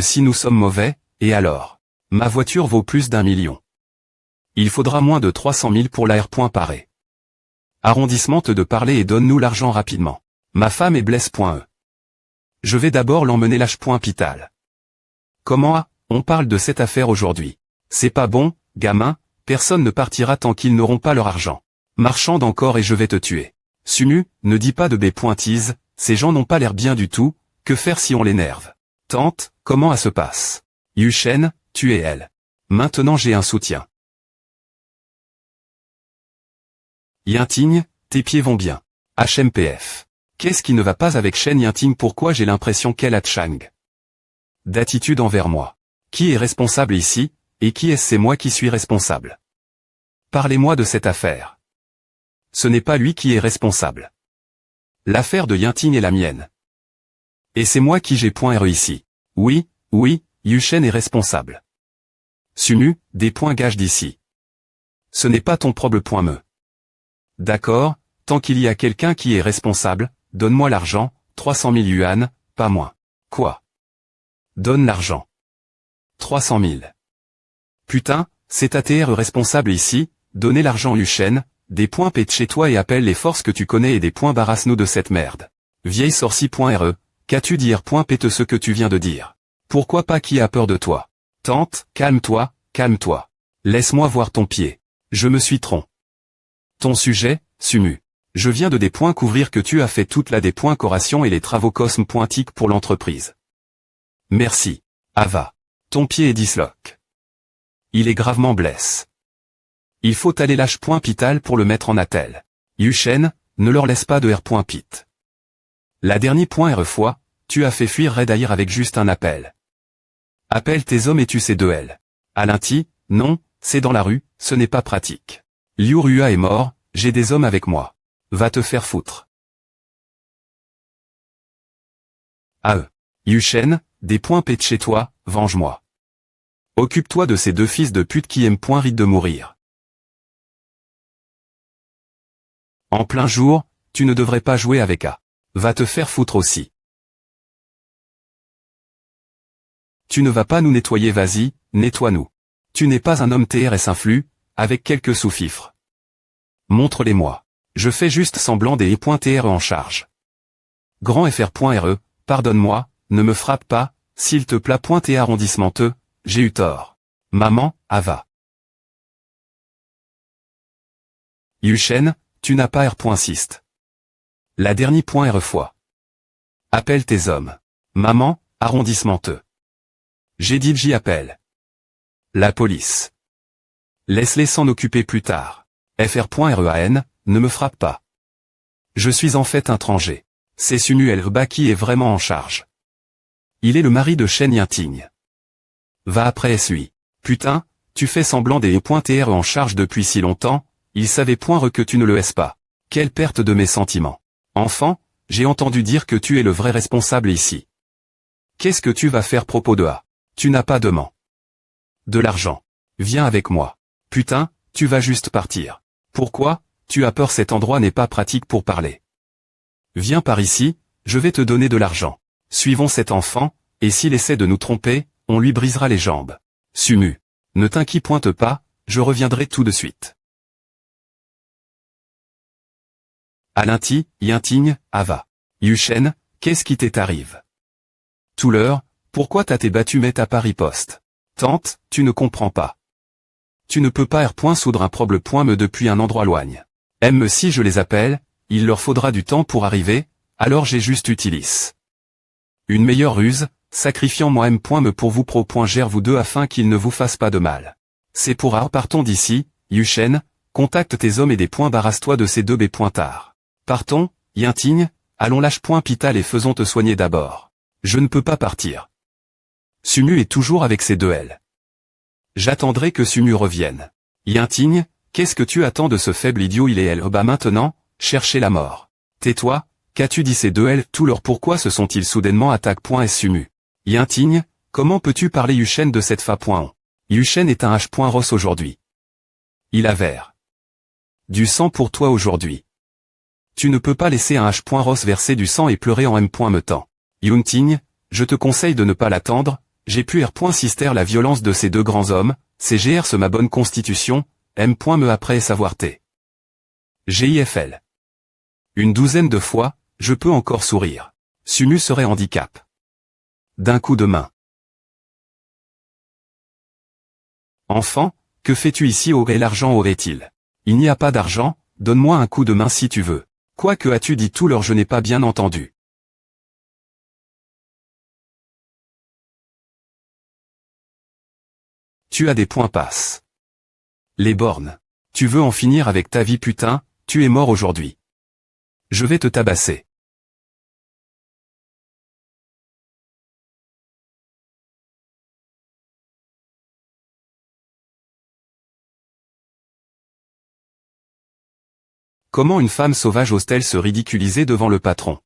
Si nous sommes mauvais, et alors? Ma voiture vaut plus d'1 million. Il faudra moins de 300 000 pour la R. Paré. Arrondissement de parler et donne-nous l'argent rapidement. Ma femme est blesse.e. Je vais d'abord l'emmener l'H.Pital. Comment on parle de cette affaire aujourd'hui? C'est pas bon, gamin, personne ne partira tant qu'ils n'auront pas leur argent. Marchande encore et je vais te tuer. Sumu, ne dis pas de bêtises, ces gens n'ont pas l'air bien du tout, que faire si on l'énerve? Tante, comment ça se passe? Yuchen, tu es elle. Maintenant j'ai un soutien. Yinting, tes pieds vont bien. HMPF. Qu'est-ce qui ne va pas avec Shen Yinting? Pourquoi j'ai l'impression qu'elle a Chang d'attitude envers moi? Qui est responsable ici, et qui est-ce? C'est moi qui suis responsable. Parlez-moi de cette affaire. Ce n'est pas lui qui est responsable. L'affaire de Yinting est la mienne. Et c'est moi qui j'ai .re ici. Oui, Yuchen est responsable. Sumu, des points gages d'ici. Ce n'est pas ton problème. D'accord, tant qu'il y a quelqu'un qui est responsable, donne-moi l'argent, 300 000 yuan, pas moins. Quoi? Donne l'argent. 300 000. Putain, c'est ATR responsable ici, donnez l'argent Yuchen, des points pète chez toi et appelle les forces que tu connais et des points barrasse-nous de cette merde. Vieille sorcie.re, qu'as-tu dit pète ce que tu viens de dire? Pourquoi pas? Qui a peur de toi? Tante, calme-toi. Laisse-moi voir ton pied. Je me suis trompé. Ton sujet, Sumu. Je viens de des points couvrir que tu as fait toute la décoration et les travaux cosme.tic pour l'entreprise. Merci. Ava. Ton pied est disloqué. Il est gravement blessé. Il faut aller l'H.Pital pour le mettre en attelle. Yuchen, ne leur laisse pas de R.Pit. La dernière .re fois, tu as fait fuir Red Air avec juste un appel. Appelle tes hommes et tu sais de elle. Alinti, non, c'est dans la rue, ce n'est pas pratique. Liu Rua est mort, j'ai des hommes avec moi. Va te faire foutre. Yuchen, des points pète chez toi, venge-moi. Occupe-toi de ces deux fils de pute qui aiment rite de mourir. En plein jour, tu ne devrais pas jouer avec A. Va te faire foutre aussi. Tu ne vas pas nous nettoyer, vas-y, nettoie-nous. Tu n'es pas un homme TRS influx, avec quelques sous-fifres. Montre-les-moi. Je fais juste semblant des .re en charge. Grand FR.re, pardonne-moi, ne me frappe pas, s'il te plaît. T arrondissement te, j'ai eu tort. Maman, Ava. Yuchen, tu n'as pas R.Sist. La dernière .re fois. Appelle tes hommes. Maman, arrondissement te. J'ai dit j'y appelle. La police. Laisse-les s'en occuper plus tard. FR.REAN, ne me frappe pas. Je suis en fait étranger. C'est Sumu Elba qui est vraiment en charge. Il est le mari de Shen Yinting. Va après lui. Putain, tu fais semblant des .re en charge depuis si longtemps, il savait que tu ne le es pas. Quelle perte de mes sentiments. Enfant, j'ai entendu dire que tu es le vrai responsable ici. Qu'est-ce que tu vas faire propos de A? Tu n'as pas de de l'argent. Viens avec moi. Putain, tu vas juste partir. Pourquoi? Tu as peur? Cet endroit n'est pas pratique pour parler. Viens par ici, je vais te donner de l'argent. Suivons cet enfant, et s'il essaie de nous tromper, on lui brisera les jambes. Sumu. Ne t'inquiète pas, je reviendrai tout de suite. Alinti, Yinting, Ava. Yuchen, qu'est-ce qui t'arrive? Tout l'heure, pourquoi t'as battu met à Paris Poste? Tante, tu ne comprends pas. Tu ne peux pas soudre un problème depuis un endroit loin. Si je les appelle, il leur faudra du temps pour arriver, alors j'ai juste utilisé une meilleure ruse, sacrifiant moi me pour vous gère vous deux afin qu'ils ne vous fassent pas de mal. C'est pour partons d'ici, Yuchen, contacte tes hommes et des barrasse-toi de ces deux B-pointards. Partons, Yinting, allons l'H.Pital et faisons te soigner d'abord. Je ne peux pas partir. Sumu est toujours avec ses deux L. J'attendrai que Sumu revienne. Yinting, qu'est-ce que tu attends de ce faible idiot? Il est elle maintenant, cherchez la mort. Tais-toi, qu'as-tu dit ces deux L? Tout leur pourquoi se sont-ils soudainement attaque. Sumu. Yinting, comment peux-tu parler Yuchen de cette fa.on? Yuchen est un H.Ross aujourd'hui. Il a vert. Du sang pour toi aujourd'hui. Tu ne peux pas laisser un H.Ross verser du sang et pleurer en me temps. Yinting, je te conseille de ne pas l'attendre, J'ai pu R.Sister la violence de ces deux grands hommes, CGR ce ma bonne constitution, M. me après savoir T. GIFL. Une douzaine de fois, je peux encore sourire. Sumu serait handicap. D'un coup de main. Enfant, que fais-tu ici aurait l'argent aurait-il? Il n'y a pas d'argent, donne-moi un coup de main si tu veux. Quoi que as-tu dit tout l'heure je n'ai pas bien entendu. Tu as des points passe. Les bornes. Tu veux en finir avec ta vie putain, tu es mort aujourd'hui. Je vais te tabasser. Comment une femme sauvage ose-t-elle se ridiculiser devant le patron?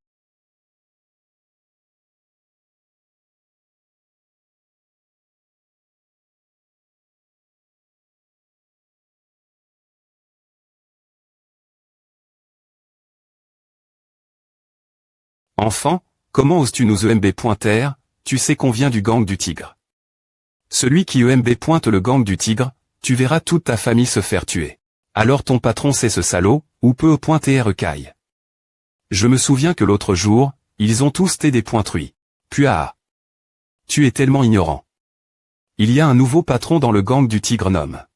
Enfant, comment oses-tu nous EMB. Tu sais qu'on vient du gang du tigre. Celui qui EMB pointe le gang du tigre, tu verras toute ta famille se faire tuer. Alors ton patron c'est ce salaud, ou peut pointer recaille. Je me souviens que l'autre jour, ils ont tous été des pointruits. Puis ah. Tu es tellement ignorant. Il y a un nouveau patron dans le gang du tigre nomme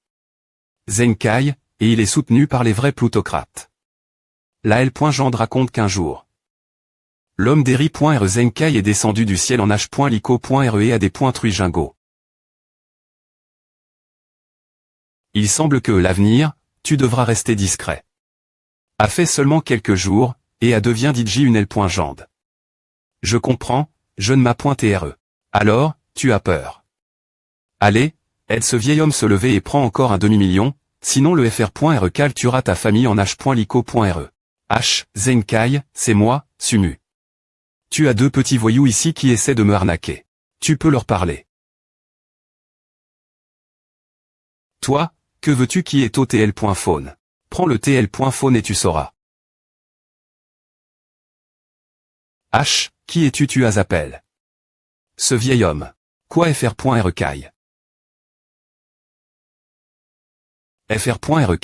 Zenkai, et il est soutenu par les vrais plutocrates. La L. Gendre raconte qu'un jour, l'homme des riz.re Zenkai est descendu du ciel en H.Lico.re et à des pointruits Jingo. Il semble que l'avenir, tu devras rester discret. A fait seulement quelques jours, et a devient DJ une L. Gende. Je comprends, je ne m'appointe RE. Alors, tu as peur. Allez, aide ce vieil homme se lever et prends encore un demi-million, sinon le FR.re tuera ta famille en H.Lico.re. H, Zenkai, c'est moi, Sumu. Tu as deux petits voyous ici qui essaient de me arnaquer. Tu peux leur parler. Toi, que veux-tu qui est au TL.phone? Prends le TL.phone et tu sauras. H, qui es-tu tu as appel? Ce vieil homme. Quoi FR.re? FR.re,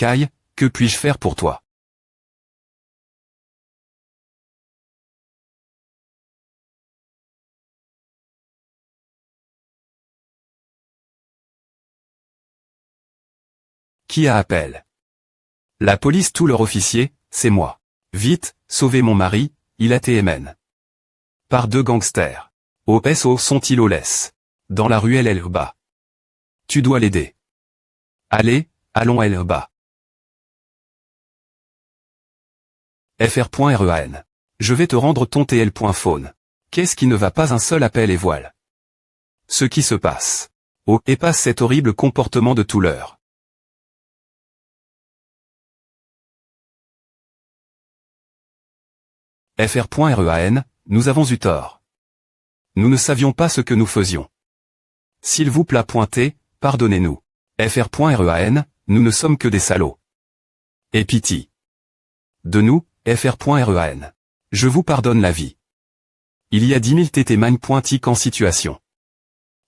que puis-je faire pour toi? Qui a appel? La police tous leurs officiers, c'est moi. Vite, sauvez mon mari, il a TMN. Par deux gangsters. Au SO sont-ils au laisse? Dans la ruelle Elba. Tu dois l'aider. Allez, allons Elba. FR.REAN. Je vais te rendre ton TL.phone. Qu'est-ce qui ne va pas un seul appel et voile? Ce qui se passe. Oh, et passe cet horrible comportement de tout l'heure. FR.REAN, nous avons eu tort. Nous ne savions pas ce que nous faisions. S'il vous plaît pointez, pardonnez-nous. FR.REAN, nous ne sommes que des salauds. Et pitié. De nous, FR.REAN. Je vous pardonne la vie. Il y a 10 000 tétémagnes pointiques en situation.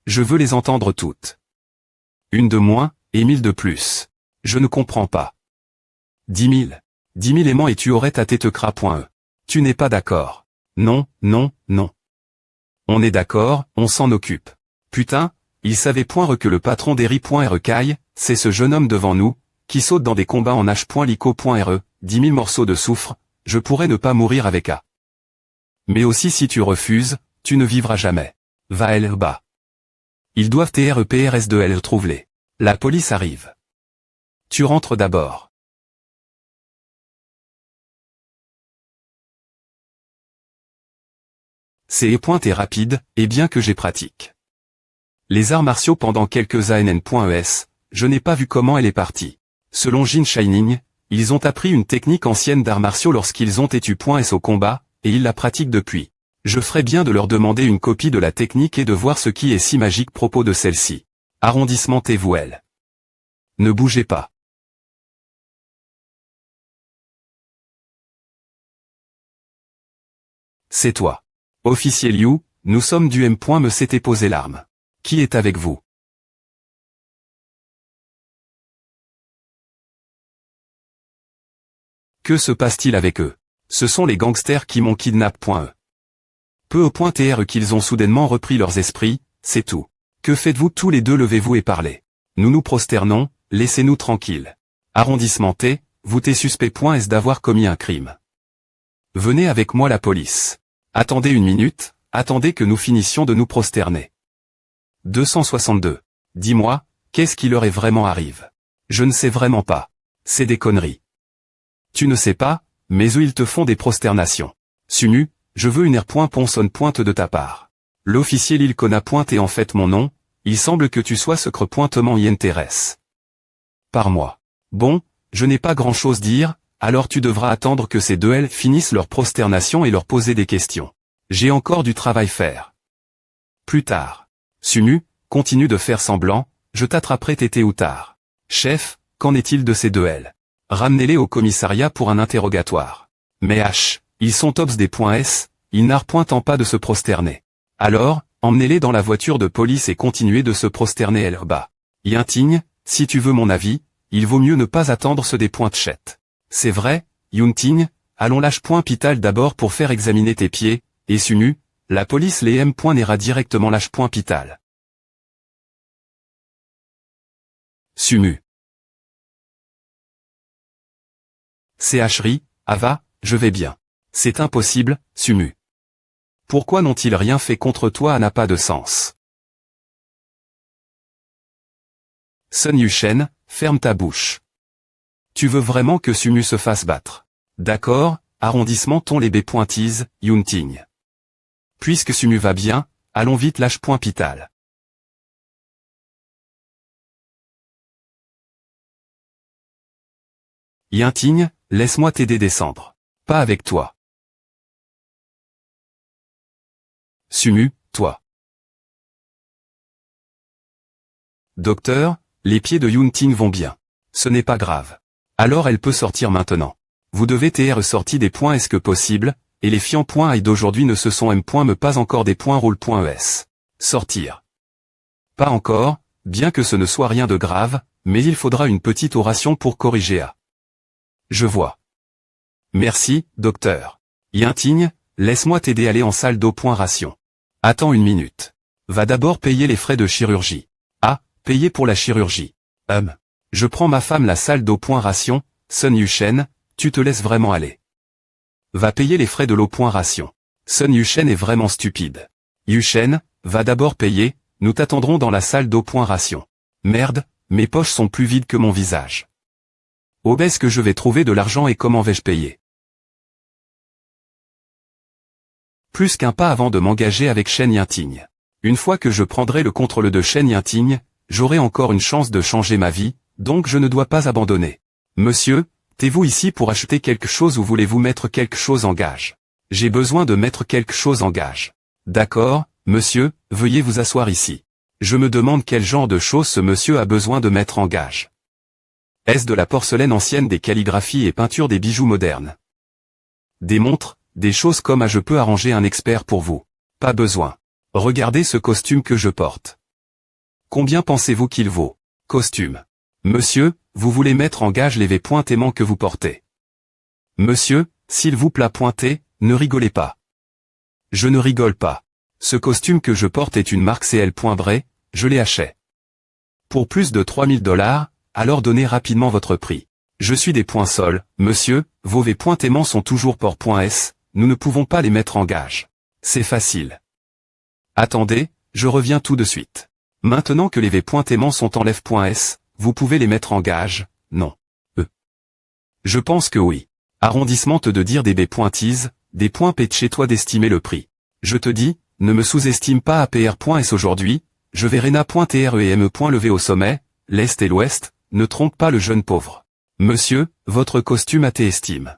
Je veux les entendre toutes. Une de moins, et 1000 de plus. Je ne comprends pas. 10 000. 10 000 aimants et tu aurais ta tétecra.e. Tu n'es pas d'accord. Non, non, non. On est d'accord, on s'en occupe. Putain, il savait point que le patron d'Eri.recaille, c'est ce jeune homme devant nous, qui saute dans des combats en H.Lico.re, 10 000 morceaux de soufre, je pourrais ne pas mourir avec A. Mais aussi si tu refuses, tu ne vivras jamais. Va elle bas. Ils doivent TREPRS2L trouver. La police arrive. Tu rentres d'abord. C'est pointe et rapide, et bien que j'ai pratique. Les arts martiaux pendant quelques ANN.es, je n'ai pas vu comment elle est partie. Selon Jin Shining, ils ont appris une technique ancienne d'arts martiaux lorsqu'ils ont été.s au combat, et ils la pratiquent depuis. Je ferais bien de leur demander une copie de la technique et de voir ce qui est si magique propos de celle-ci. Arrondissement Tévouel. Ne bougez pas. C'est toi. Officier Liu, nous sommes du M. Me s'était posé l'arme. Qui est avec vous? Que se passe-t-il avec eux? Ce sont les gangsters qui m'ont kidnappé. Peu au point tr qu'ils ont soudainement repris leurs esprits, c'est tout. Que faites-vous tous les deux? Levez-vous et parlez. Nous nous prosternons, laissez-nous tranquilles. Arrondissement T, vous t'es suspect. Est-ce d'avoir commis un crime? Venez avec moi la police. Attendez une minute, attendez que nous finissions de nous prosterner. 262. Dis-moi, qu'est-ce qui leur est vraiment arrive? Je ne sais vraiment pas. C'est des conneries. Tu ne sais pas, mais eux ils te font des prosternations. Sumu, je veux une r.Ponson pointe de ta part. L'officier Lilcona pointe est en fait mon nom, il semble que tu sois secre pointement Yenteres. Par moi. Bon, je n'ai pas grand-chose dire, alors tu devras attendre que ces deux L finissent leur prosternation et leur poser des questions. J'ai encore du travail faire. Plus tard. Sumu, continue de faire semblant, je t'attraperai tété ou tard. Chef, qu'en est-il de ces deux L? Ramenez-les au commissariat pour un interrogatoire. Mais H, ils sont obs des .S, ils n'arpentent pas de se prosterner. Alors, emmenez-les dans la voiture de police et continuez de se prosterner bas. Yunting, si tu veux mon avis, il vaut mieux ne pas attendre ceux des .chet. C'est vrai, Yunting, allons lâche .pital d'abord pour faire examiner tes pieds, et Sumu, la police les M. n'ira directement lâche .pital. Sumu. CHRI, Ava, je vais bien. C'est impossible, Sumu. Pourquoi n'ont-ils rien fait contre toi? N'a pas de sens. Sun Yushen, ferme ta bouche. Tu veux vraiment que Sumu se fasse battre? D'accord, arrondissement ton les B.Tise, Yunting. Puisque Sumu va bien, allons vite lâche .pital. Yunting, laisse-moi t'aider descendre. Pas avec toi. Sumu, toi. Docteur, les pieds de Yunting vont bien. Ce n'est pas grave. Alors elle peut sortir maintenant. Vous devez tr sorti des points est-ce que possible, et les fiants .i d'aujourd'hui ne se sont m. me pas encore des .roule.es. Sortir. Pas encore, bien que ce ne soit rien de grave, mais il faudra une petite oration pour corriger à. Je vois. Merci, docteur. Yunting, laisse-moi t'aider à aller en salle d'eau. Ration. Attends une minute. Va d'abord payer les frais de chirurgie. Ah, payer pour la chirurgie. Je prends ma femme la salle d'eau. Ration, Sun Yushen, tu te laisses vraiment aller. Va payer les frais de l'eau. Ration. Sun Yushen est vraiment stupide. Yushen, va d'abord payer, nous t'attendrons dans la salle d'eau. Ration. Merde, mes poches sont plus vides que mon visage. Où est-ce que je vais trouver de l'argent et comment vais-je payer? Plus qu'un pas avant de m'engager avec Shen Yunting. Une fois que je prendrai le contrôle de Shen Yunting, j'aurai encore une chance de changer ma vie, donc je ne dois pas abandonner. Monsieur, t'es-vous ici pour acheter quelque chose ou voulez-vous mettre quelque chose en gage? J'ai besoin de mettre quelque chose en gage. D'accord, monsieur, veuillez vous asseoir ici. Je me demande quel genre de choses ce monsieur a besoin de mettre en gage. Est-ce de la porcelaine ancienne, des calligraphies et peintures, des bijoux modernes? Des montres, des choses comme je peux arranger un expert pour vous. Pas besoin. Regardez ce costume que je porte. Combien pensez-vous qu'il vaut? Costume. Monsieur, vous voulez mettre en gage les V.aimants que vous portez. Monsieur, s'il vous plaît pointez, ne rigolez pas. Je ne rigole pas. Ce costume que je porte est une marque CL.Bray, je l'ai acheté. Pour plus de $3000, alors donnez rapidement votre prix. Je suis des points sols, monsieur, vos V.aimants sont toujours pour .S, nous ne pouvons pas les mettre en gage. C'est facile. Attendez, je reviens tout de suite. Maintenant que les V.aimants sont en lève.S, vous pouvez les mettre en gage, non. Je pense que oui. Arrondissement te de dire des B.Tise, des points P chez toi d'estimer le prix. Je te dis, ne me sous-estime pas à PR.S aujourd'hui, je vais Rena.TRE et M. Levé au sommet, l'Est et l'Ouest, ne trompe pas le jeune pauvre. Monsieur, votre costume a estime.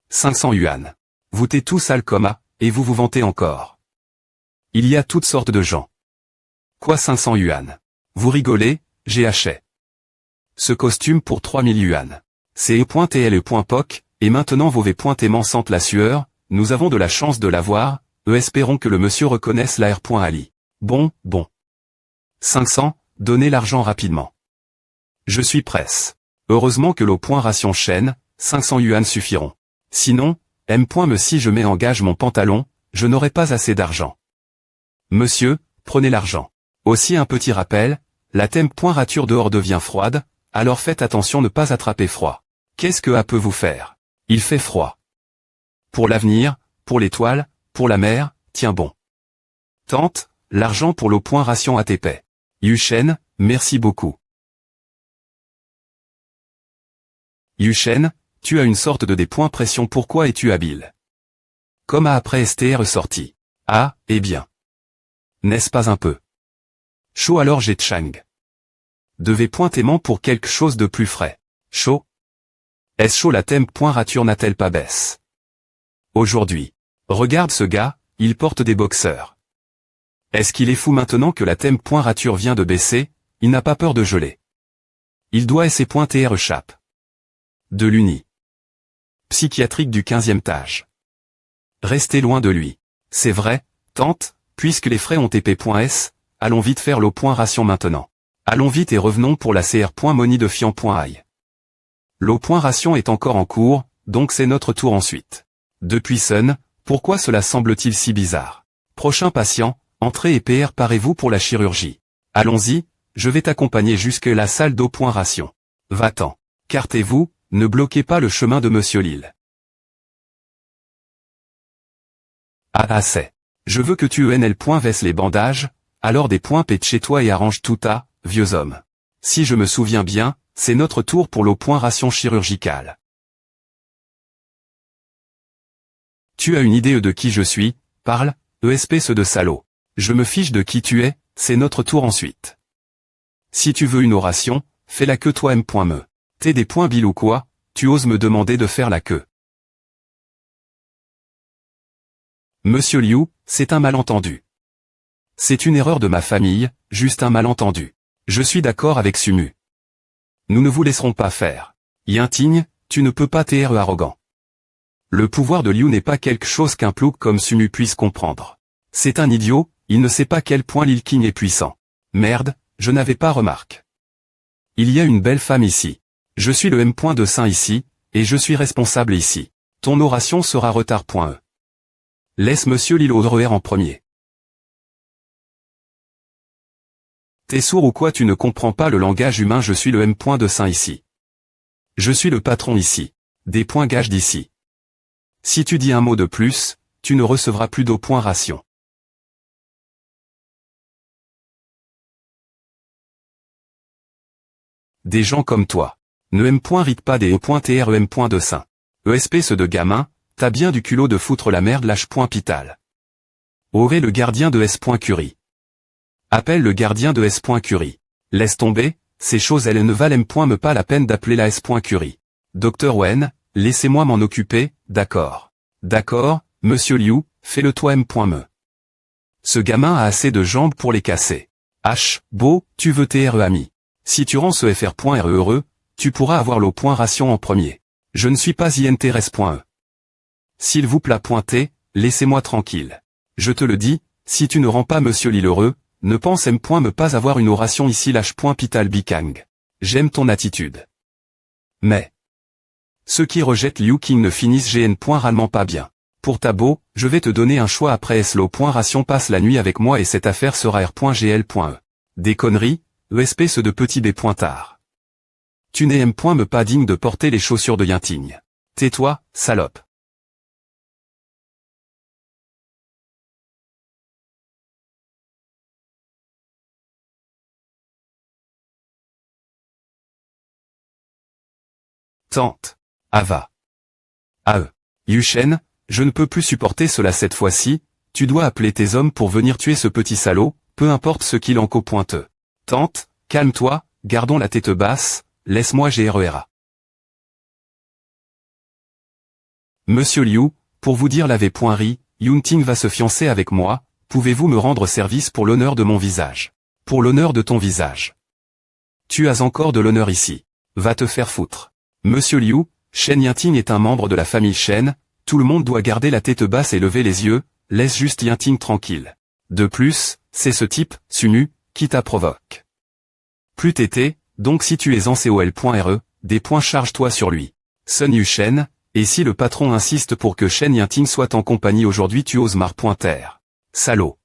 500 yuan. Vous t'es tout sale comme A, et vous vous vantez encore. Il y a toutes sortes de gens. Quoi 500 yuan? Vous rigolez, j'ai acheté. Ce costume pour 3000 yuan. C'est E.TL et E.POC, et maintenant vos V.aimants sentent la sueur, nous avons de la chance de l'avoir, espérons que le monsieur reconnaisse la R.Ali. Bon. 500, donnez l'argent rapidement. Je suis presse. Heureusement que l'eau point ration Shen, 500 yuan suffiront. Sinon, me si je mets en gage mon pantalon, je n'aurai pas assez d'argent. Monsieur, prenez l'argent. Aussi un petit rappel, la température dehors devient froide, alors faites attention ne pas attraper froid. Qu'est-ce que peut vous faire? Il fait froid. Pour l'avenir, pour l'étoile, pour la mer, tiens bon. Tante, l'argent pour l'eau point ration ATP. Yushen, merci beaucoup. Yushen, tu as une sorte de des points pression, pourquoi es-tu habile? Comme après STR sorti. Ah, eh bien. N'est-ce pas un peu chaud alors j'ai Chang. Devez pointement pour quelque chose de plus frais. Chaud? Est-ce chaud la température n'a-t-elle pas baisse? Aujourd'hui. Regarde ce gars, il porte des boxeurs. Est-ce qu'il est fou maintenant que la température vient de baisser, il n'a pas peur de geler. Il doit essayer pointer échappe. De l'Uni. Psychiatrique du 15e étage. Restez loin de lui. C'est vrai, tante, puisque les frais ont TP.S, allons vite faire l'eau point ration maintenant. Allons vite et revenons pour la CR.Moni de Fian.ai. L'eau point ration est encore en cours, donc c'est notre tour ensuite. Depuis Sun, pourquoi cela semble-t-il si bizarre? Prochain patient, entrez et préparez-vous pour la chirurgie. Allons-y, je vais t'accompagner jusque la salle d'eau point ration. Va-t'en. Cartez-vous, ne bloquez pas le chemin de Monsieur Lille. Ah c'est. Je veux que tu vesses les bandages, alors des points pète chez toi et arrange tout à, vieux homme. Si je me souviens bien, c'est notre tour pour l'eau point ration chirurgicale. Tu as une idée de qui je suis, parle, espèce de salaud. Je me fiche de qui tu es, c'est notre tour ensuite. Si tu veux une oration, fais la queue toi me. T'es des points Bill ou quoi, tu oses me demander de faire la queue. Monsieur Liu, c'est un malentendu. C'est une erreur de ma famille, juste un malentendu. Je suis d'accord avec Sumu. Nous ne vous laisserons pas faire. Yinting, tu ne peux pas t'être arrogant. Le pouvoir de Liu n'est pas quelque chose qu'un plouc comme Sumu puisse comprendre. C'est un idiot, il ne sait pas quel point Lil King est puissant. Merde, je n'avais pas remarqué. Il y a une belle femme ici. Je suis le M. de Saint ici, et je suis responsable ici. Ton oration sera retard.e. Laisse Monsieur Lil Audrey en premier. T'es sourd ou quoi, tu ne comprends pas le langage humain, je suis le M. de Saint ici. Je suis le patron ici. Des points gages d'ici. Si tu dis un mot de plus, tu ne recevras plus d'eau point ration. Des gens comme toi. Ne rite pas des E.TREM. de Saint. Espèce de gamin, t'as bien du culot de foutre la merde lâche.pital. Aurait le gardien de S.Curie. Appelle le gardien de S.Curie. Laisse tomber, ces choses elles ne valent pas la peine d'appeler la S.Curie. Docteur Wen, laissez-moi m'en occuper, d'accord. D'accord, Monsieur Liu, fais-le toi me. Ce gamin a assez de jambes pour les casser. Beau, tu veux TRE ami. Si tu rends ce FR.RE heureux, tu pourras avoir l'eau point ration en premier. Je ne suis pas INTRS.E. S'il vous plaît pointer, laissez-moi tranquille. Je te le dis, si tu ne rends pas Monsieur Lille heureux, ne pense me pas avoir une oration ici lâche.pital bikang. J'aime ton attitude. Mais ceux qui rejettent Liu King ne finissent rarement pas bien. Pour ta beau, je vais te donner un choix après l'eau point ration passe la nuit avec moi et cette affaire sera R.GL.E. Des conneries, espèce de petit B.tard. Tu n'es me pas digne de porter les chaussures de Yinting. Tais-toi, salope. Tante. Ava. Yushen, je ne peux plus supporter cela cette fois-ci, tu dois appeler tes hommes pour venir tuer ce petit salaud, peu importe ce qu'il en co-pointeux. Tante, calme-toi, gardons la tête basse, laisse-moi GRERA. Monsieur Liu, pour vous dire la V.ri, Yunting va se fiancer avec moi, pouvez-vous me rendre service pour l'honneur de mon visage? Pour l'honneur de ton visage. Tu as encore de l'honneur ici. Va te faire foutre. Monsieur Liu, Shen Yinting est un membre de la famille Shen, tout le monde doit garder la tête basse et lever les yeux, laisse juste Yinting tranquille. De plus, c'est ce type, Sumu, qui t'a provoque. Plus t'étais, donc si tu es en col.re, des points charge-toi sur lui. Sun Yushen, et si le patron insiste pour que Shen Yinting soit en compagnie aujourd'hui tu oses mar.ter. Salaud.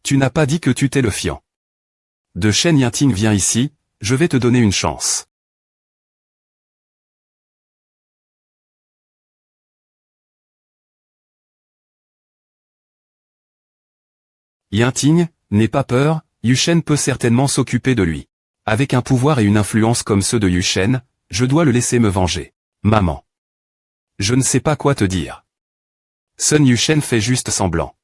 Tu n'as pas dit que tu t'es le fiant. De Shen Yinting viens ici, je vais te donner une chance. Yinting, n'aie pas peur, Yushen peut certainement s'occuper de lui. Avec un pouvoir et une influence comme ceux de Yushen, je dois le laisser me venger. Maman. Je ne sais pas quoi te dire. Sun Yushen fait juste semblant.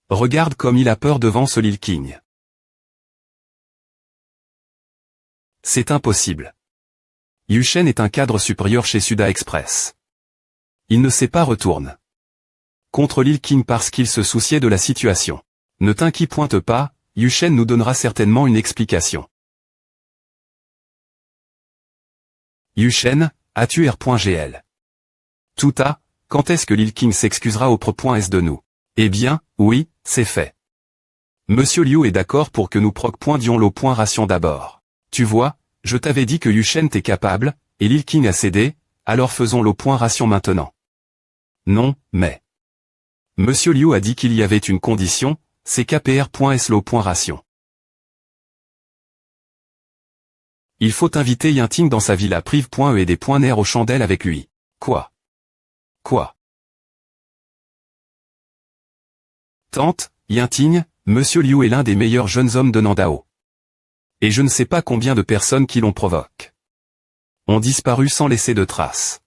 Regarde comme il a peur devant ce Lil King. C'est impossible. Yushen est un cadre supérieur chez Suda Express. Il ne sait pas retourne. Contre Lil King parce qu'il se souciait de la situation. Ne t'inquiète pas, Yushen nous donnera certainement une explication. Yushen, as-tu R.GL? Tout à, quand est-ce que Lil King s'excusera auprès.s de nous? Eh bien, oui, c'est fait. Monsieur Liu est d'accord pour que nous proc.dions l'eau.ration d'abord. Tu vois, je t'avais dit que Yushen t'est capable, et Lil King a cédé, alors faisons l'eau.ration maintenant. Non, mais... Monsieur Liu a dit qu'il y avait une condition, c'est KPR.s l'eau.ration. Il faut inviter Yinting dans sa villa prive.e et des points nerfs aux chandelles avec lui. Quoi? Quoi? Tante, Yinting, Monsieur Liu est l'un des meilleurs jeunes hommes de Nandao. Et je ne sais pas combien de personnes qui l'ont provoqué ont disparu sans laisser de traces.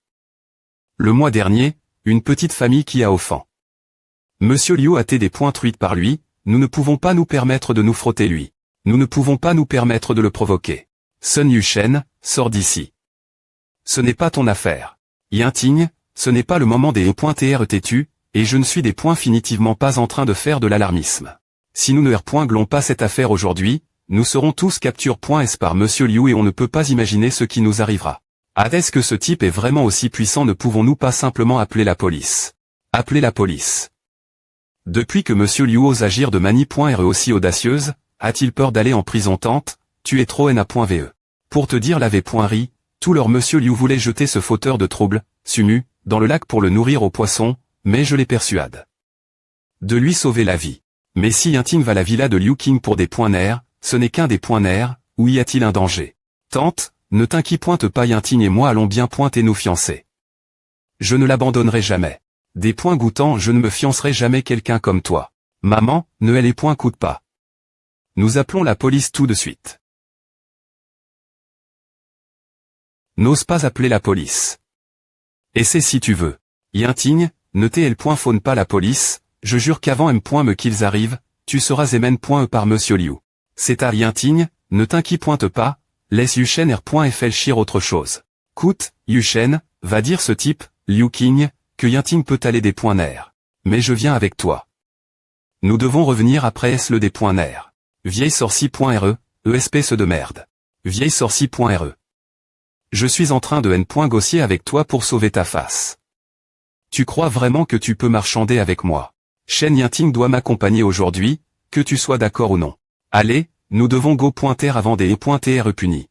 Le mois dernier, une petite famille qui a offensé Monsieur Liu a été des points truites par lui, nous ne pouvons pas nous permettre de nous frotter lui. Nous ne pouvons pas nous permettre de le provoquer. Sun Yushen, sors d'ici. Ce n'est pas ton affaire. Yinting, ce n'est pas le moment des E.TR têtus, et je ne suis définitivement pas en train de faire de l'alarmisme. Si nous ne R.glons pas cette affaire aujourd'hui, nous serons tous capture.s par Monsieur Liu et on ne peut pas imaginer ce qui nous arrivera. Est-ce que ce type est vraiment aussi puissant? Ne pouvons-nous pas simplement appeler la police? Appeler la police. Depuis que Monsieur Liu ose agir de manie.re aussi audacieuse, a-t-il peur d'aller en prison? Tante, tu es trop na.ve. Pour te dire la v.ri, tout leur Monsieur Liu voulait jeter ce fauteur de trouble, Sumu, dans le lac pour le nourrir aux poissons, mais je les persuade de lui sauver la vie. Mais si Yinting va à la villa de Liu King pour des points nerfs, ce n'est qu'un des points nerfs, où y a-t-il un danger? Tante, ne t'inquiète pas, Yinting et moi allons bien pointer nos fiancés. Je ne l'abandonnerai jamais. Des points goûtants, je ne me fiancerai jamais quelqu'un comme toi. Maman, ne les points coûtent pas. Nous appelons la police tout de suite. N'ose pas appeler la police. Essaie si tu veux. Yinting, ne faune pas la police, je jure qu'avant me qu'ils arrivent, tu seras mn.e par Monsieur Liu. C'est à Yinting, ne t'inquiète pas, laisse Yushen R.fl autre chose. Coute, Yushen, va dire ce type, Liu King, que Yinting peut aller des points nerfs. Mais je viens avec toi. Nous devons revenir après le des points nerfs. Vieille sorcie.re, espèce de merde. Vieille sorcie.re. Je suis en train de n.gossier avec toi pour sauver ta face. Tu crois vraiment que tu peux marchander avec moi? Shen Yinting doit m'accompagner aujourd'hui, que tu sois d'accord ou non. Allez, nous devons go.ter avant des e.tr punis.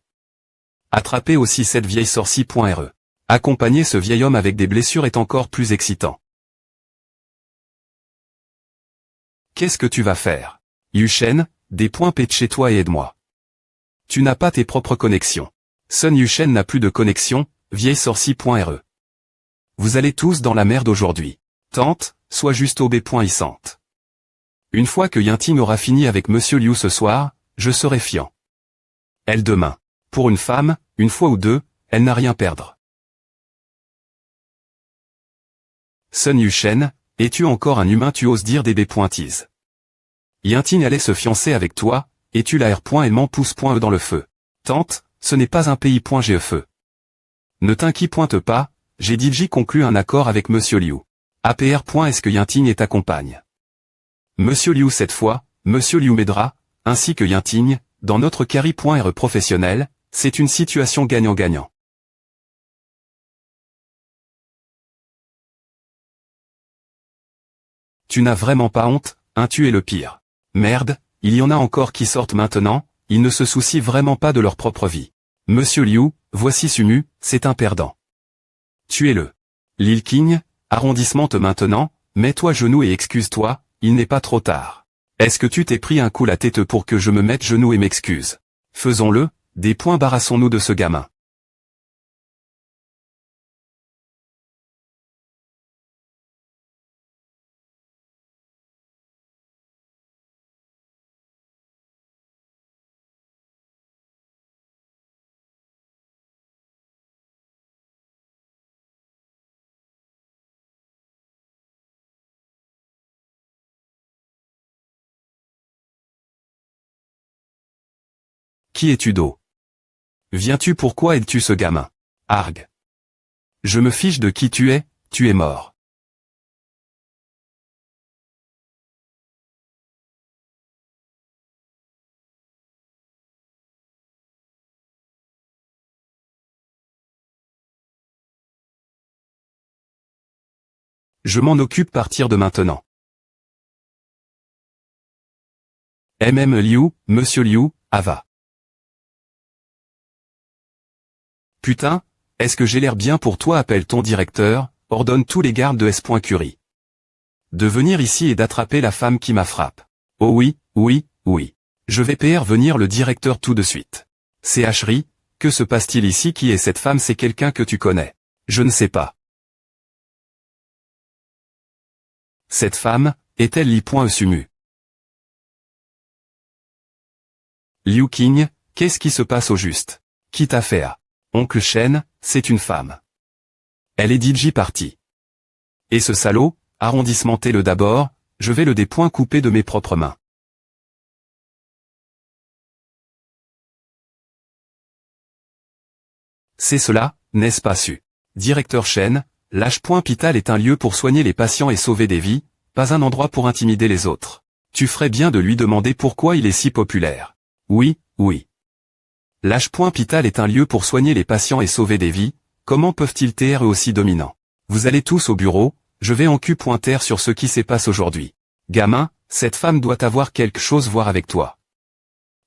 Attraper aussi cette vieille sorcie.re. Accompagner ce vieil homme avec des blessures est encore plus excitant. Qu'est-ce que tu vas faire? Yushen, des points pète chez toi et aide-moi. Tu n'as pas tes propres connexions. Sun Yushen n'a plus de connexion, vieille sorcie.re. Vous allez tous dans la merde aujourd'hui. Tante, sois juste ob.issante. Une fois que Yinting aura fini avec Monsieur Liu ce soir, je serai fiant. Elle demain. Pour une femme, une fois ou deux, elle n'a rien à perdre. Sun Yushen, es-tu encore un humain? Tu oses dire des b.tease. Yinting allait se fiancer avec toi, et tu la r.elle pousse.e dans le feu. Tante, ce n'est pas un pays.ge feu. Ne t'inquiète pas, j'ai DJ conclu un accord avec Monsieur Liu. APR. Est-ce que Yinting est ta compagne? Monsieur Liu cette fois, Monsieur Liu m'aidera, ainsi que Yinting, dans notre carry.re professionnel, c'est une situation gagnant-gagnant. Tu n'as vraiment pas honte, hein? Tu es le pire. Merde, Il y en a encore qui sortent maintenant, ils ne se soucient vraiment pas de leur propre vie. Monsieur Liu, voici Sumu, c'est un perdant. Tuez-le. Lil King, arrondissement te maintenant, mets-toi genoux et excuse-toi, il n'est pas trop tard. Est-ce que tu t'es pris un coup la tête pour que je me mette genoux et m'excuse? Faisons-le, des points barrassons-nous de ce gamin. Qui es-tu d'eau? Viens-tu pourquoi aides-tu ce gamin? Arg. Je me fiche de qui tu es mort. Je m'en occupe partir de maintenant. Liu, Monsieur Liu, Ava. Putain, est-ce que j'ai l'air bien pour toi? Appelle ton directeur, ordonne tous les gardes de S.Curie de venir ici et d'attraper la femme qui m'a frappé. Oh oui, oui, oui. Je vais venir le directeur tout de suite. C'est Ashri, que se passe-t-il ici? Qui est cette femme? C'est quelqu'un que tu connais? Je ne sais pas. Cette femme, est-elle Li Sumu? Liu King, qu'est-ce qui se passe au juste? Qui t'a fait à? Oncle Shen, c'est une femme. Elle est DJ partie. Et ce salaud, arrondissementez-le d'abord, je vais le couper de mes propres mains. C'est cela, n'est-ce pas su? Directeur Shen, l'H.Pital est un lieu pour soigner les patients et sauver des vies, pas un endroit pour intimider les autres. Tu ferais bien de lui demander pourquoi il est si populaire. Oui, oui. L'H.Pital est un lieu pour soigner les patients et sauver des vies, comment peuvent-ils être aussi dominants? Vous allez tous au bureau, je vais en Q.R sur ce qui se passe aujourd'hui. Gamin, cette femme doit avoir quelque chose à voir avec toi.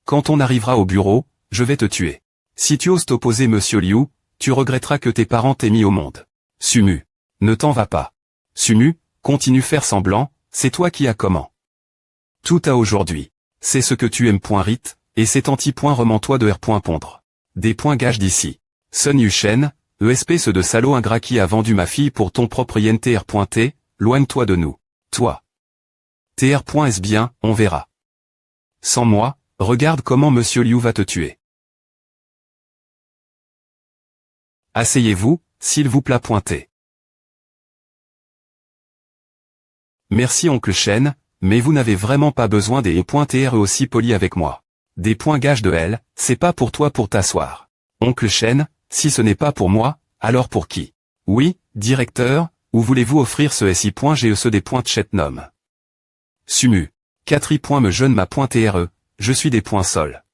Quand on arrivera au bureau, je vais te tuer. Si tu oses t'opposer Monsieur Liu, tu regretteras que tes parents t'aient mis au monde. Sumu. Ne t'en vas pas. Sumu, continue faire semblant, c'est toi qui as comment. Tout à aujourd'hui. C'est ce que tu aimes. Rite, et c'est anti-remens-toi de R.Pondre. Des points gages d'ici. Sun Yushen, espèce de salaud ingrat qui a vendu ma fille pour ton propre INTR.T, loigne-toi de nous. Toi. TR.S bien, on verra. Sans moi, regarde comment Monsieur Liu va te tuer. Asseyez-vous, s'il vous plaît. Merci oncle Shen, mais vous n'avez vraiment pas besoin des .TR aussi polis avec moi. Des points gages de L, c'est pas pour toi pour t'asseoir. Oncle Shen, si ce n'est pas pour moi, alors pour qui? Oui, directeur, où voulez-vous offrir ce SI.GE des points Chetnom? Sumu. 4 me jeune ma .TRE, je suis des points sol.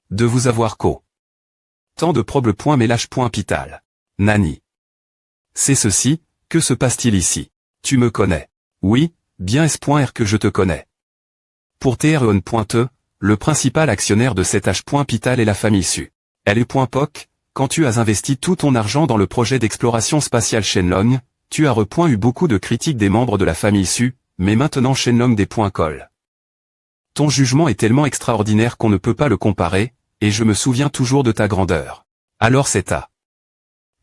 De vous avoir co. Tant de problèmes mais l'H.Pital. Nani. C'est ceci, que se passe-t-il ici? Tu me connais. Oui, bien S.R que je te connais. Pour TRE.E, le principal actionnaire de cet H.Pital est la famille Su. Elle est .POC, quand tu as investi tout ton argent dans le projet d'exploration spatiale Shenlong, tu as eu beaucoup de critiques des membres de la famille Su, mais maintenant Shenlong des .col. Ton jugement est tellement extraordinaire qu'on ne peut pas le comparer, et je me souviens toujours de ta grandeur. Alors c'est à.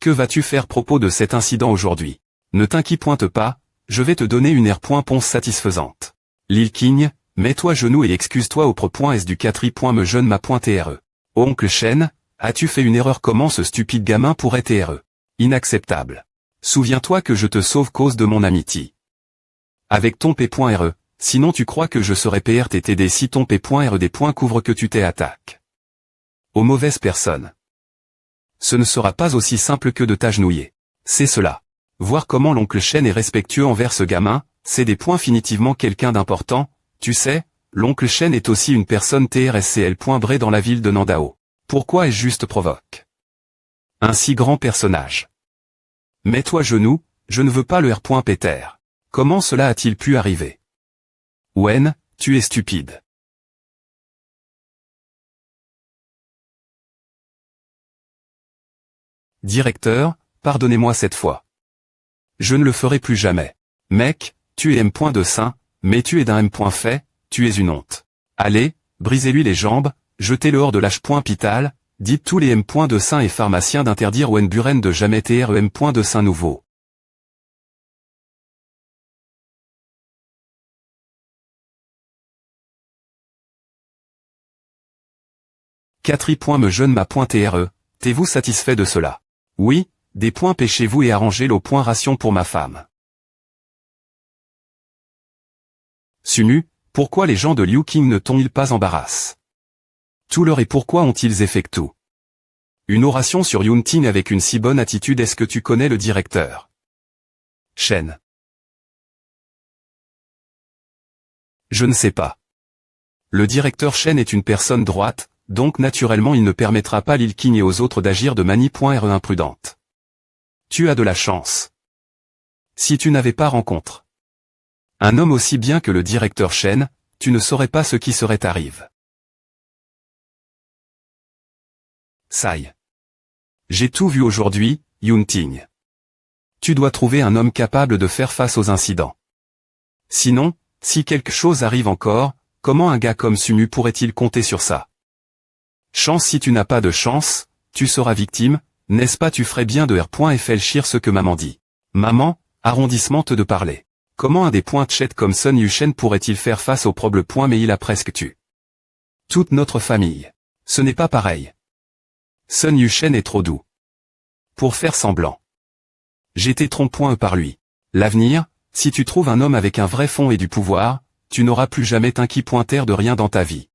Que vas-tu faire propos de cet incident aujourd'hui? Ne t'inquiète pas, je vais te donner une R.Ponce satisfaisante. Lil King, mets-toi genoux et excuse-toi au pro.S du 4 me jeune ma .TRE. Oncle Shen, as-tu fait une erreur? Comment ce stupide gamin pourrait TRE? Inacceptable. Souviens-toi que je te sauve cause de mon amitié. Avec ton P.RE, sinon tu crois que je serais PRTTD si ton P.RE des points couvre que tu t'es attaque. Aux mauvaises personnes. Ce ne sera pas aussi simple que de t'agenouiller. C'est cela. Voir comment l'oncle Shen est respectueux envers ce gamin, c'est des points définitivement quelqu'un d'important, tu sais, l'oncle Shen est aussi une personne TRSCL. Bré dans la ville de Nandao. Pourquoi est-ce juste provoque? Un si grand personnage. Mets-toi genoux, je ne veux pas le R.Peter. Comment cela a-t-il pu arriver? Wen, tu es stupide. Directeur, pardonnez-moi cette fois. Je ne le ferai plus jamais. Mec, tu es M. de Saint, mais tu es d'un M. fait, tu es une honte. Allez, brisez-lui les jambes, jetez-le hors de l'H.pital, dites tous les M. de Saint et pharmaciens d'interdire au N-Buren de jamais TR M. de Saint nouveau. 4. Me jeune ma .TRE, t'es-vous satisfait de cela? Oui, des points pêchez-vous et arrangez-le point ration pour ma femme. Sumu, pourquoi les gens de Liu King ne t'ont-ils pas embarrassé? Tout leur et pourquoi ont-ils effectué une oration sur Yunting avec une si bonne attitude? Est-ce que tu connais le directeur? Shen. Je ne sais pas. Le directeur Shen est une personne droite, donc naturellement il ne permettra pas Lil King et aux autres d'agir de manie.re imprudente. Tu as de la chance. Si tu n'avais pas rencontré un homme aussi bien que le directeur Shen, tu ne saurais pas ce qui serait arrive. Sai. J'ai tout vu aujourd'hui, Yunting. Tu dois trouver un homme capable de faire face aux incidents. Sinon, si quelque chose arrive encore, comment un gars comme Sumu pourrait-il compter sur ça? Chance, si tu n'as pas de chance, tu seras victime, n'est-ce pas? Tu ferais bien de R.Fléchir ce que maman dit. Maman, arrondissement de parler. Comment un des points chat comme Sun Yushen pourrait-il faire face au problème point mais il a presque tué toute notre famille. Ce n'est pas pareil. Sun Yushen est trop doux pour faire semblant. J'étais trompé par lui. L'avenir, si tu trouves un homme avec un vrai fond et du pouvoir, tu n'auras plus jamais t'inquiéter de rien dans ta vie.